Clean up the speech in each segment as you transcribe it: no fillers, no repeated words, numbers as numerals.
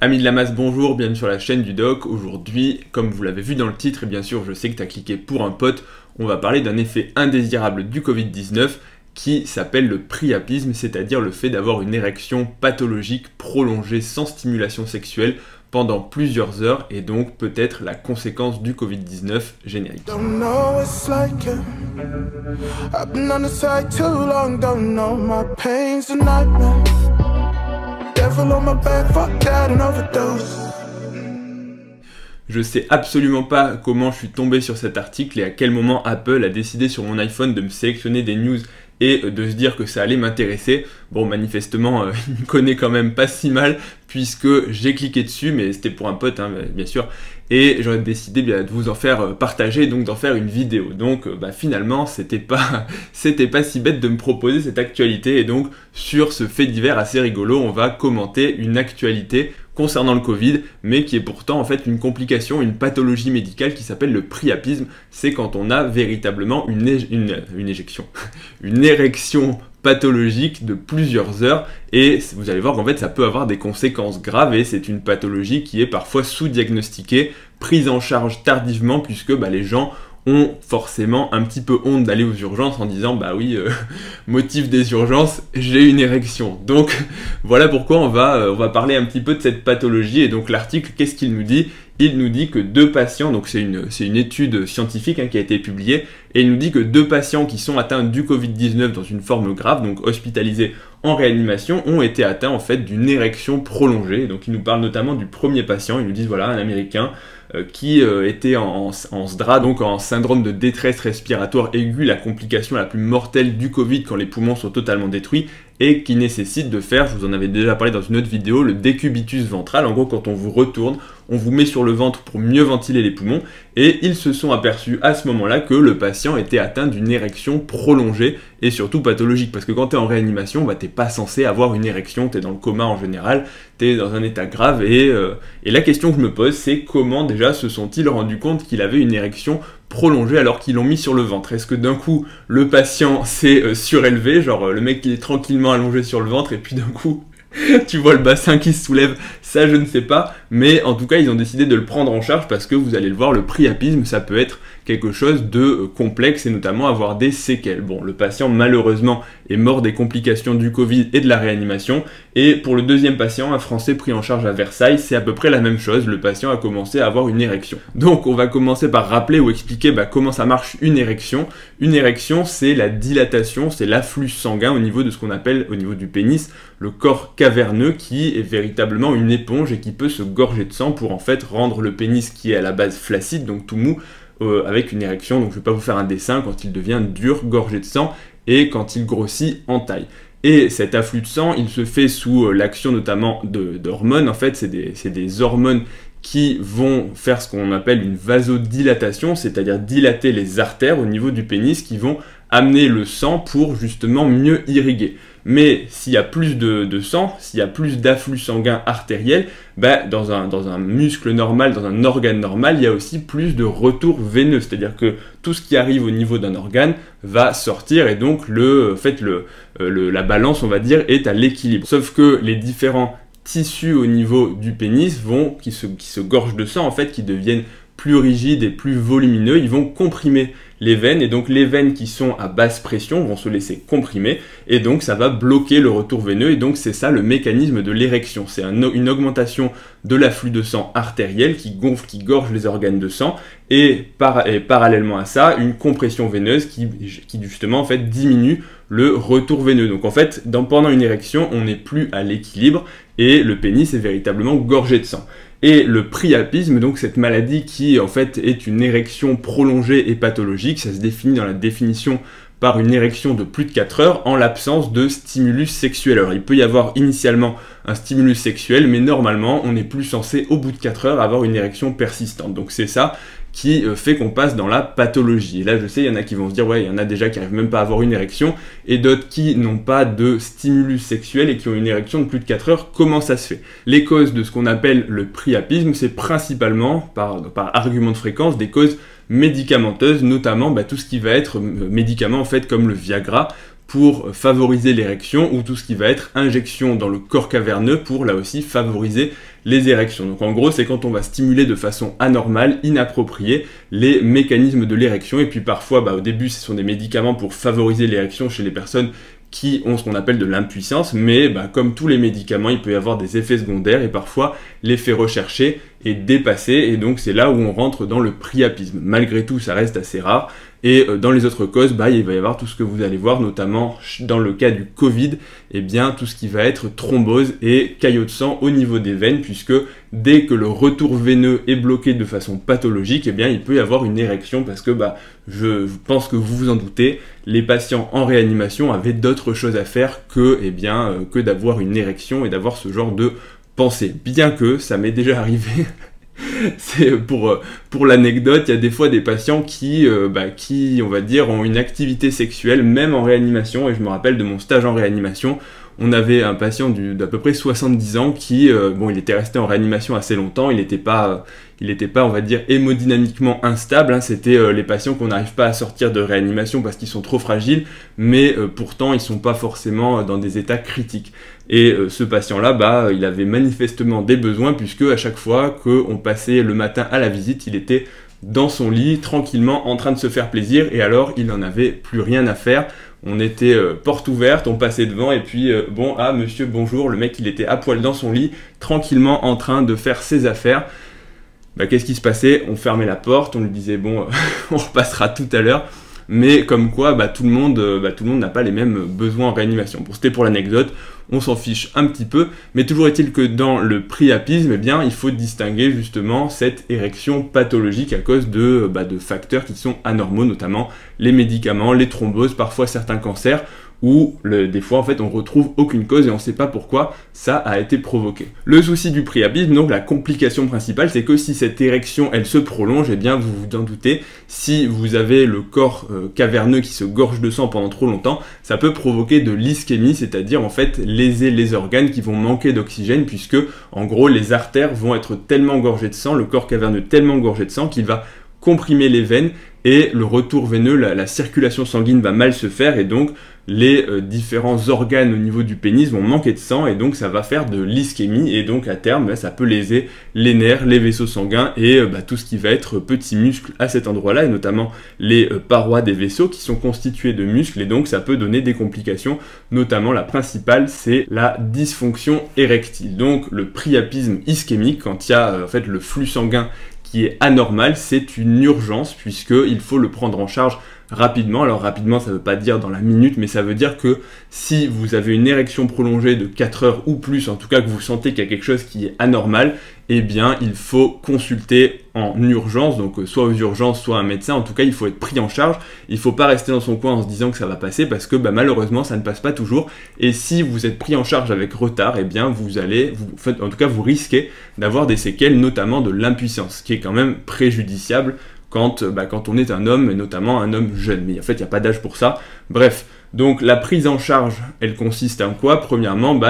Amis de la masse, bonjour, bienvenue sur la chaîne du doc. Aujourd'hui, comme vous l'avez vu dans le titre, et bien sûr je sais que tu as cliqué pour un pote, on va parler d'un effet indésirable du Covid-19 qui s'appelle le priapisme, c'est-à-dire le fait d'avoir une érection pathologique prolongée sans stimulation sexuelle pendant plusieurs heures et donc peut-être la conséquence du Covid-19 générique. Je sais absolument pas comment je suis tombé sur cet article et à quel moment Apple a décidé sur mon iPhone de me sélectionner des news et de se dire que ça allait m'intéresser. Bon, manifestement, il me connaît quand même pas si mal puisque j'ai cliqué dessus, mais c'était pour un pote, hein, bien sûr, et j'aurais décidé de vous en faire partager, donc d'en faire une vidéo. Donc finalement, c'était pas si bête de me proposer cette actualité, et donc sur ce fait divers assez rigolo, on va commenter une actualité concernant le Covid, mais qui est pourtant en fait une complication, une pathologie médicale qui s'appelle le priapisme. C'est quand on a véritablement une éjection, une érection pathologique de plusieurs heures, et vous allez voir qu'en fait ça peut avoir des conséquences graves, et c'est une pathologie qui est parfois sous-diagnostiquée, prise en charge tardivement, puisque les gens ont forcément un petit peu honte d'aller aux urgences en disant oui, motif des urgences, j'ai une érection. Donc voilà pourquoi on va parler un petit peu de cette pathologie. Et donc l'article, qu'est-ce qu'il nous dit? Il nous dit que 2 patients, donc c'est une étude scientifique qui a été publiée, et il nous dit que 2 patients qui sont atteints du Covid-19 dans une forme grave, donc hospitalisés en réanimation, ont été atteints en fait d'une érection prolongée. Donc il nous parle notamment du premier patient, ils nous disent voilà, un Américain qui était en SDRA, donc en syndrome de détresse respiratoire aiguë, la complication la plus mortelle du Covid quand les poumons sont totalement détruits, et qui nécessite de faire, je vous en avais déjà parlé dans une autre vidéo, le décubitus ventral. En gros, quand on vous retourne, on vous met sur le ventre pour mieux ventiler les poumons, et ils se sont aperçus à ce moment-là que le patient était atteint d'une érection prolongée et surtout pathologique, parce que quand tu es en réanimation, t'es pas censé avoir une érection, tu es dans le coma en général, tu es dans un état grave, et la question que je me pose, c'est comment déjà se sont-ils rendus compte qu'il avait une érection prolongée alors qu'ils l'ont mis sur le ventre? Est-ce que d'un coup le patient s'est surélevé, genre le mec qui est tranquillement allongé sur le ventre et puis d'un coup tu vois le bassin qui se soulève? Ça je ne sais pas, mais en tout cas ils ont décidé de le prendre en charge parce que vous allez le voir, le priapisme ça peut être quelque chose de complexe et notamment avoir des séquelles. Bon, le patient malheureusement est mort des complications du Covid et de la réanimation, et pour le deuxième patient, un Français pris en charge à Versailles, c'est à peu près la même chose, le patient a commencé à avoir une érection. Donc on va commencer par rappeler ou expliquer comment ça marche une érection. Une érection, c'est la dilatation, c'est l'afflux sanguin au niveau de ce qu'on appelle, au niveau du pénis, le corps caverneux qui est véritablement une éponge et qui peut se gorger de sang pour en fait rendre le pénis qui est à la base flaccide, donc tout mou, avec une érection. Donc je ne vais pas vous faire un dessin, quand il devient dur, gorgé de sang, et quand il grossit en taille. Et cet afflux de sang, il se fait sous l'action notamment d'hormones. En fait, c'est des hormones qui vont faire ce qu'on appelle une vasodilatation, c'est-à-dire dilater les artères au niveau du pénis, qui vont amener le sang pour justement mieux irriguer. Mais s'il y a plus de sang, s'il y a plus d'afflux sanguin artériel, dans un muscle normal, dans un organe normal, il y a aussi plus de retour veineux. C'est-à-dire que tout ce qui arrive au niveau d'un organe va sortir, et donc la balance, on va dire, est à l'équilibre. Sauf que les différents tissus au niveau du pénis qui se gorgent de sang, en fait, qui deviennent plus rigides et plus volumineux, ils vont comprimer les veines, et donc les veines qui sont à basse pression vont se laisser comprimer, et donc ça va bloquer le retour veineux, et donc c'est ça le mécanisme de l'érection. C'est une augmentation de l'afflux de sang artériel qui gonfle, qui gorge les organes de sang, et parallèlement à ça, une compression veineuse qui justement en fait diminue le retour veineux. Donc en fait, pendant une érection, on n'est plus à l'équilibre, et le pénis est véritablement gorgé de sang. Et le priapisme, donc cette maladie qui en fait est une érection prolongée et pathologique, ça se définit dans la définition par une érection de plus de 4 heures en l'absence de stimulus sexuel. Alors il peut y avoir initialement un stimulus sexuel, mais normalement on n'est plus censé au bout de 4 heures avoir une érection persistante. Donc c'est ça qui fait qu'on passe dans la pathologie. Et là je sais, il y en a qui vont se dire ouais, il y en a déjà qui n'arrivent même pas à avoir une érection, et d'autres qui n'ont pas de stimulus sexuel et qui ont une érection de plus de 4 heures. Comment ça se fait? Les causes de ce qu'on appelle le priapisme, c'est principalement, par argument de fréquence, des causes médicamenteuses, notamment tout ce qui va être médicaments en fait comme le Viagra, pour favoriser l'érection, ou tout ce qui va être injection dans le corps caverneux pour là aussi favoriser les érections. Donc en gros, c'est quand on va stimuler de façon anormale, inappropriée, les mécanismes de l'érection. Et puis parfois, au début, ce sont des médicaments pour favoriser l'érection chez les personnes qui ont ce qu'on appelle de l'impuissance, mais comme tous les médicaments, il peut y avoir des effets secondaires, et parfois l'effet recherché est dépassé, et donc c'est là où on rentre dans le priapisme. Malgré tout, ça reste assez rare, et dans les autres causes, il va y avoir tout ce que vous allez voir, notamment dans le cas du Covid, tout ce qui va être thrombose et caillot de sang au niveau des veines, puisque dès que le retour veineux est bloqué de façon pathologique, il peut y avoir une érection, parce que je pense que vous vous en doutez, les patients en réanimation avaient d'autres choses à faire que d'avoir une érection et d'avoir ce genre de pensée. Bien que ça m'est déjà arrivé. C'est pour l'anecdote, il y a des fois des patients qui, on va dire, ont une activité sexuelle, même en réanimation, et je me rappelle de mon stage en réanimation, on avait un patient d'à peu près 70 ans qui, il était resté en réanimation assez longtemps, il n'était pas, on va dire, hémodynamiquement instable, c'était les patients qu'on n'arrive pas à sortir de réanimation parce qu'ils sont trop fragiles, mais pourtant ils sont pas forcément dans des états critiques. Et ce patient-là, il avait manifestement des besoins, puisque à chaque fois qu'on passait le matin à la visite, il était dans son lit, tranquillement, en train de se faire plaisir, et alors il n'en avait plus rien à faire. On était porte ouverte, on passait devant, et puis monsieur, bonjour, le mec il était à poil dans son lit, tranquillement en train de faire ses affaires. Qu'est-ce qui se passait? On fermait la porte, on lui disait on repassera tout à l'heure. Mais comme quoi, tout le monde n'a pas les mêmes besoins en réanimation. C'était pour l'anecdote, on s'en fiche un petit peu, mais toujours est-il que dans le priapisme, il faut distinguer justement cette érection pathologique à cause de facteurs qui sont anormaux, notamment les médicaments, les thromboses, parfois certains cancers, où des fois en fait on retrouve aucune cause et on ne sait pas pourquoi ça a été provoqué. Le souci du priapisme, donc la complication principale, c'est que si cette érection elle se prolonge, vous vous en doutez, si vous avez le corps caverneux qui se gorge de sang pendant trop longtemps, ça peut provoquer de l'ischémie, c'est-à-dire en fait léser les organes qui vont manquer d'oxygène, puisque en gros les artères vont être tellement gorgées de sang, le corps caverneux tellement gorgé de sang qu'il va comprimer les veines, et le retour veineux, la circulation sanguine va mal se faire, et donc les différents organes au niveau du pénis vont manquer de sang, et donc ça va faire de l'ischémie, et donc à terme ça peut léser les nerfs, les vaisseaux sanguins, et tout ce qui va être petits muscles à cet endroit-là, et notamment les parois des vaisseaux qui sont constitués de muscles, et donc ça peut donner des complications, notamment la principale c'est la dysfonction érectile. Donc le priapisme ischémique, quand il y a en fait le flux sanguin qui est anormal, c'est une urgence, puisqu'il faut le prendre en charge rapidement. Alors rapidement, ça ne veut pas dire dans la minute, mais ça veut dire que si vous avez une érection prolongée de 4 heures ou plus, en tout cas que vous sentez qu'il y a quelque chose qui est anormal, il faut consulter en urgence, donc soit aux urgences, soit un médecin. En tout cas, il faut être pris en charge. Il ne faut pas rester dans son coin en se disant que ça va passer, parce que malheureusement, ça ne passe pas toujours. Et si vous êtes pris en charge avec retard, vous risquez d'avoir des séquelles, notamment de l'impuissance, ce qui est quand même préjudiciable quand on est un homme, et notamment un homme jeune. Mais en fait, il n'y a pas d'âge pour ça. Bref, donc la prise en charge, elle consiste en quoi? Premièrement,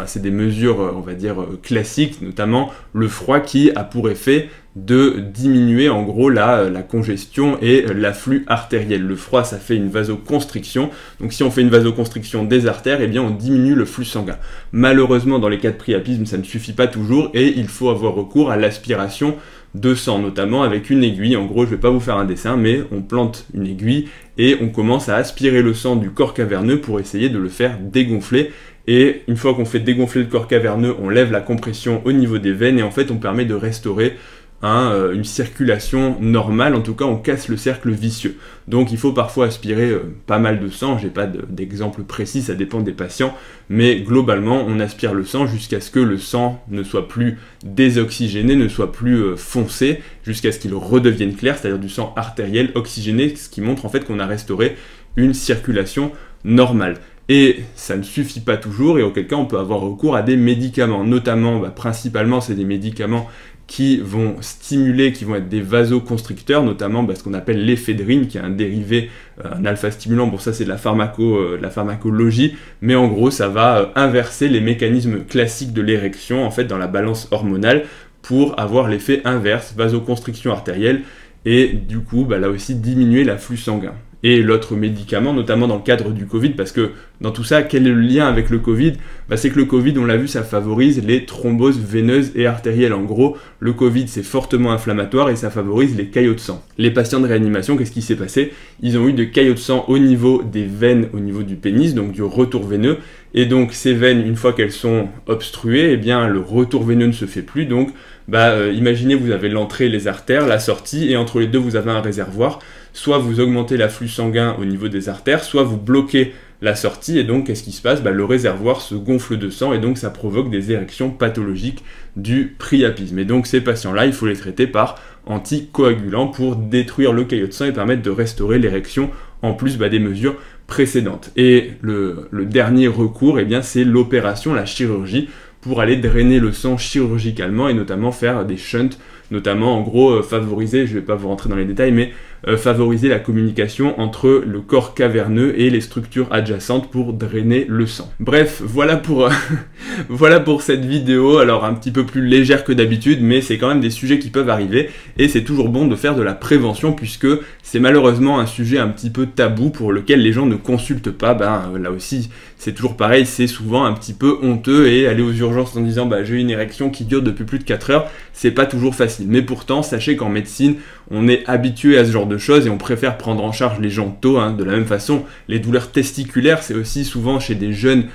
c'est des mesures, on va dire, classiques, notamment le froid qui a pour effet de diminuer en gros la congestion et l'afflux artériel. Le froid, ça fait une vasoconstriction, donc si on fait une vasoconstriction des artères, on diminue le flux sanguin. Malheureusement, dans les cas de priapisme, ça ne suffit pas toujours, et il faut avoir recours à l'aspiration de sang, notamment avec une aiguille. En gros, je ne vais pas vous faire un dessin, mais on plante une aiguille et on commence à aspirer le sang du corps caverneux pour essayer de le faire dégonfler. Et une fois qu'on fait dégonfler le corps caverneux, on lève la compression au niveau des veines, et en fait on permet de restaurer une circulation normale. En tout cas, on casse le cercle vicieux. Donc il faut parfois aspirer pas mal de sang, j'ai pas d'exemple précis, ça dépend des patients, mais globalement on aspire le sang jusqu'à ce que le sang ne soit plus désoxygéné, ne soit plus foncé, jusqu'à ce qu'il redevienne clair, c'est-à-dire du sang artériel oxygéné, ce qui montre en fait qu'on a restauré une circulation normale. Et ça ne suffit pas toujours, et auquel cas on peut avoir recours à des médicaments, notamment, principalement c'est des médicaments qui vont stimuler, qui vont être des vasoconstricteurs, notamment ce qu'on appelle l'éphédrine, qui est un dérivé, un alpha-stimulant. Bon, ça c'est de la pharmacologie, mais en gros ça va inverser les mécanismes classiques de l'érection, en fait, dans la balance hormonale, pour avoir l'effet inverse, vasoconstriction artérielle, et du coup, là aussi, diminuer l'afflux sanguin. et l'autre médicament, notamment dans le cadre du Covid, parce que dans tout ça, quel est le lien avec le Covid? C'est que le Covid, on l'a vu, ça favorise les thromboses veineuses et artérielles. En gros, le Covid, c'est fortement inflammatoire et ça favorise les caillots de sang. Les patients de réanimation, qu'est-ce qui s'est passé? Ils ont eu des caillots de sang au niveau des veines, au niveau du pénis, donc du retour veineux, et donc ces veines, une fois qu'elles sont obstruées, eh bien le retour veineux ne se fait plus, donc imaginez vous avez l'entrée, les artères, la sortie, et entre les deux vous avez un réservoir. Soit vous augmentez l'afflux sanguin au niveau des artères, soit vous bloquez la sortie, et donc qu'est-ce qui se passe? Le réservoir se gonfle de sang, et donc ça provoque des érections pathologiques du priapisme. Et donc ces patients-là, il faut les traiter par anticoagulants pour détruire le caillot de sang et permettre de restaurer l'érection, en plus des mesures précédentes. Et le dernier recours, eh bien, c'est l'opération, la chirurgie, pour aller drainer le sang chirurgicalement et notamment faire des shunts, notamment en gros favoriser, je ne vais pas vous rentrer dans les détails, mais favoriser la communication entre le corps caverneux et les structures adjacentes pour drainer le sang. Bref, voilà pour, voilà pour cette vidéo, alors un petit peu plus légère que d'habitude, mais c'est quand même des sujets qui peuvent arriver, et c'est toujours bon de faire de la prévention, puisque c'est malheureusement un sujet un petit peu tabou pour lequel les gens ne consultent pas. Là aussi, c'est toujours pareil, c'est souvent un petit peu honteux, et aller aux urgences en disant j'ai une érection qui dure depuis plus de 4 heures, c'est pas toujours facile. Mais pourtant, sachez qu'en médecine, on est habitué à ce genre de choses et on préfère prendre en charge les gens tôt. De la même façon, les douleurs testiculaires, c'est aussi souvent chez des jeunes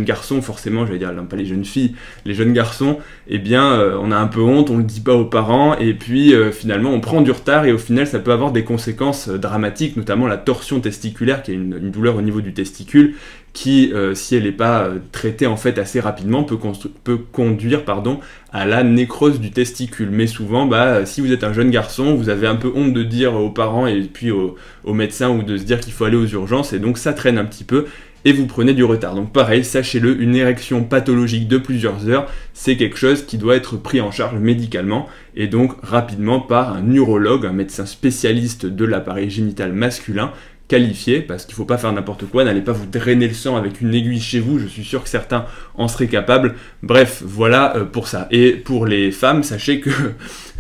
garçons, forcément, j'allais dire, pas les jeunes filles, les jeunes garçons, eh bien, on a un peu honte, on le dit pas aux parents, et puis finalement, on prend du retard, et au final, ça peut avoir des conséquences dramatiques, notamment la torsion testiculaire, qui est une douleur au niveau du testicule, qui, si elle n'est pas traitée en fait assez rapidement, peut conduire à la nécrose du testicule. Mais souvent, si vous êtes un jeune garçon, vous avez un peu honte de dire aux parents et puis aux médecins, ou de se dire qu'il faut aller aux urgences, et donc ça traîne un petit peu, et vous prenez du retard. Donc pareil, sachez-le, une érection pathologique de plusieurs heures, c'est quelque chose qui doit être pris en charge médicalement, et donc rapidement par un urologue, un médecin spécialiste de l'appareil génital masculin, qualifié, parce qu'il ne faut pas faire n'importe quoi, n'allez pas vous drainer le sang avec une aiguille chez vous, je suis sûr que certains en seraient capables. Bref, voilà pour ça. Et pour les femmes, sachez que,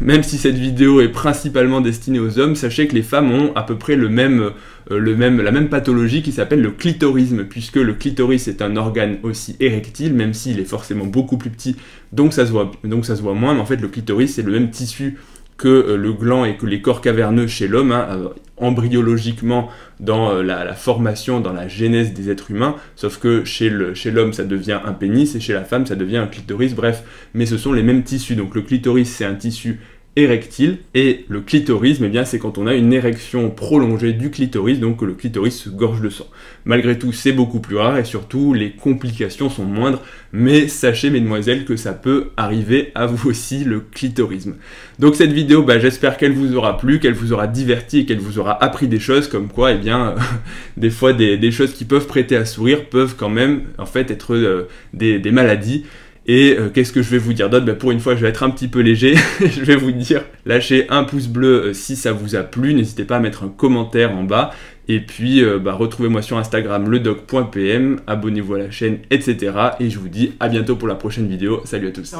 même si cette vidéo est principalement destinée aux hommes, sachez que les femmes ont à peu près la même pathologie qui s'appelle le clitorisme, puisque le clitoris est un organe aussi érectile, même s'il est forcément beaucoup plus petit, donc ça se voit moins, mais en fait le clitoris c'est le même tissu que le gland et que les corps caverneux chez l'homme, embryologiquement dans la formation, dans la genèse des êtres humains, sauf que chez l'homme ça devient un pénis et chez la femme ça devient un clitoris, bref, mais ce sont les mêmes tissus. Donc le clitoris c'est un tissu érectile, et le clitorisme, eh bien, c'est quand on a une érection prolongée du clitoris, donc que le clitoris se gorge de sang. Malgré tout, c'est beaucoup plus rare, et surtout, les complications sont moindres, mais sachez, mesdemoiselles, que ça peut arriver à vous aussi, le clitorisme. Donc cette vidéo, j'espère qu'elle vous aura plu, qu'elle vous aura diverti, et qu'elle vous aura appris des choses, comme quoi, eh bien, des fois, des choses qui peuvent prêter à sourire peuvent quand même, en fait, être des maladies. Et qu'est-ce que je vais vous dire d'autre? Pour une fois, je vais être un petit peu léger. Je vais vous dire, lâchez un pouce bleu si ça vous a plu. N'hésitez pas à mettre un commentaire en bas. Et puis, retrouvez-moi sur Instagram, ledoc.pm. Abonnez-vous à la chaîne, etc. Et je vous dis à bientôt pour la prochaine vidéo. Salut à tous.